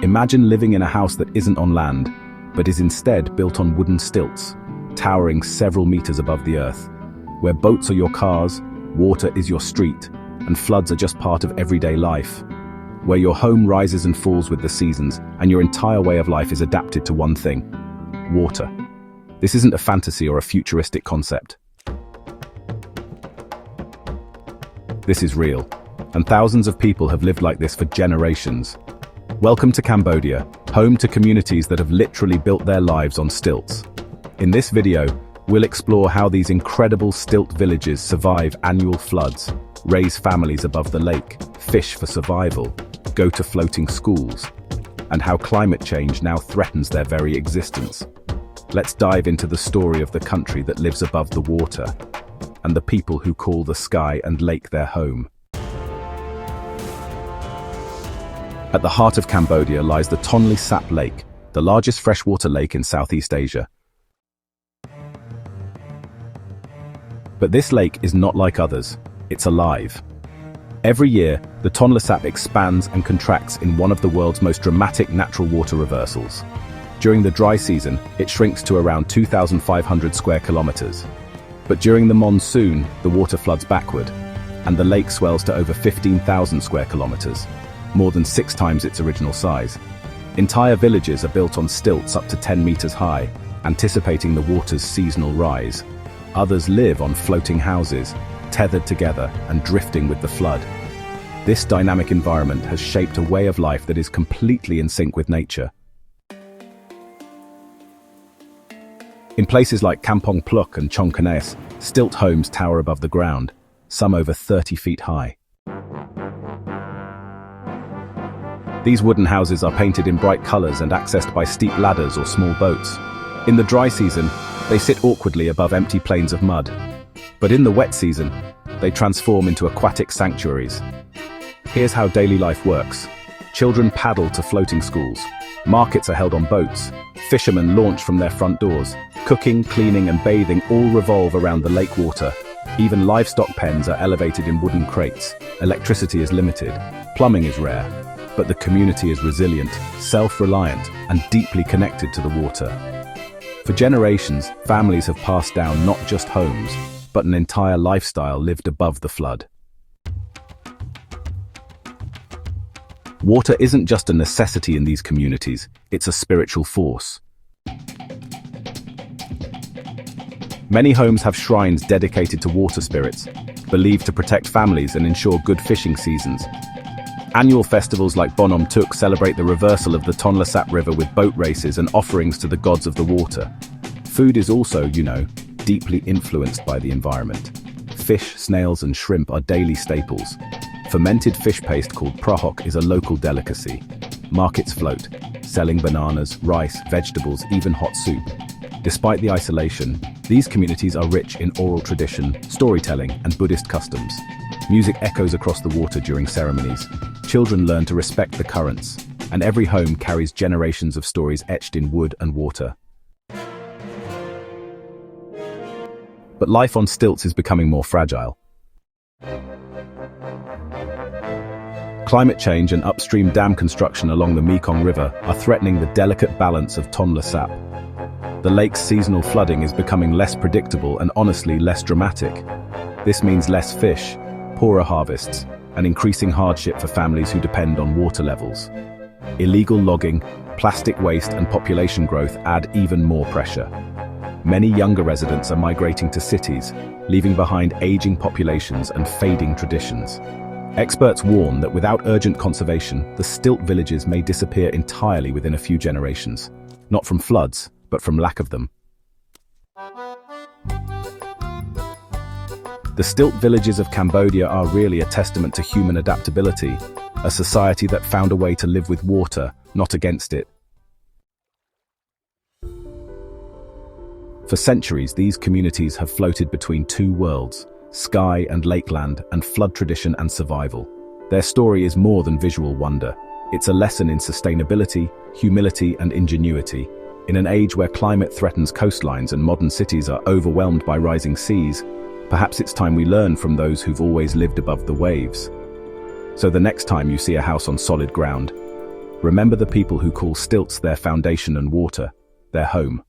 Imagine living in a house that isn't on land, but is instead built on wooden stilts, towering several meters above the earth, where boats are your cars, water is your street, and floods are just part of everyday life, where your home rises and falls with the seasons, and your entire way of life is adapted to one thing: water. This isn't a fantasy or a futuristic concept. This is real, and thousands of people have lived like this for generations. Welcome to Cambodia, home to communities that have literally built their lives on stilts. In this video, we'll explore how these incredible stilt villages survive annual floods, raise families above the lake, fish for survival, go to floating schools, and how climate change now threatens their very existence. Let's dive into the story of the country that lives above the water, and the people who call the sky and lake their home. At the heart of Cambodia lies the Tonlé Sap Lake, the largest freshwater lake in Southeast Asia. But this lake is not like others, it's alive. Every year, the Tonlé Sap expands and contracts in one of the world's most dramatic natural water reversals. During the dry season, it shrinks to around 2,500 square kilometers. But during the monsoon, the water floods backward, and the lake swells to over 15,000 square kilometers, more than 6 times its original size. Entire villages are built on stilts up to 10 meters high, anticipating the water's seasonal rise. Others live on floating houses, tethered together and drifting with the flood. This dynamic environment has shaped a way of life that is completely in sync with nature. In places like Kampong Pluk and Chongkanes, stilt homes tower above the ground, some over 30 feet high. These wooden houses are painted in bright colors and accessed by steep ladders or small boats. In the dry season, they sit awkwardly above empty plains of mud. But in the wet season, they transform into aquatic sanctuaries. Here's how daily life works. Children paddle to floating schools. Markets are held on boats. Fishermen launch from their front doors. Cooking, cleaning, and bathing all revolve around the lake water. Even livestock pens are elevated in wooden crates. Electricity is limited. Plumbing is rare. But the community is resilient, self-reliant, and deeply connected to the water. For generations, families have passed down not just homes, but an entire lifestyle lived above the flood. Water isn't just a necessity in these communities, it's a spiritual force. Many homes have shrines dedicated to water spirits, believed to protect families and ensure good fishing seasons. Annual festivals like Bonom Tuk celebrate the reversal of the Tonlé Sap River with boat races and offerings to the gods of the water. Food is also, deeply influenced by the environment. Fish, snails, and shrimp are daily staples. Fermented fish paste called prahok is a local delicacy. Markets float, selling bananas, rice, vegetables, even hot soup. Despite the isolation, these communities are rich in oral tradition, storytelling, and Buddhist customs. Music echoes across the water during ceremonies. Children learn to respect the currents, and every home carries generations of stories etched in wood and water. But life on stilts is becoming more fragile. Climate change and upstream dam construction along the Mekong River are threatening the delicate balance of Tonlé Sap. The lake's seasonal flooding is becoming less predictable and honestly less dramatic. This means less fish, poorer harvests, and increasing hardship for families who depend on water levels. Illegal logging, plastic waste, and population growth add even more pressure. Many younger residents are migrating to cities, leaving behind aging populations and fading traditions. Experts warn that without urgent conservation, the stilt villages may disappear entirely within a few generations, not from floods, but from lack of them. The stilt villages of Cambodia are really a testament to human adaptability, a society that found a way to live with water, not against it. For centuries, these communities have floated between two worlds, sky and lakeland, and flood tradition and survival. Their story is more than visual wonder. It's a lesson in sustainability, humility, and ingenuity. In an age where climate threatens coastlines and modern cities are overwhelmed by rising seas, perhaps it's time we learn from those who've always lived above the waves. So the next time you see a house on solid ground, Remember the people who call stilts their foundation and water, their home.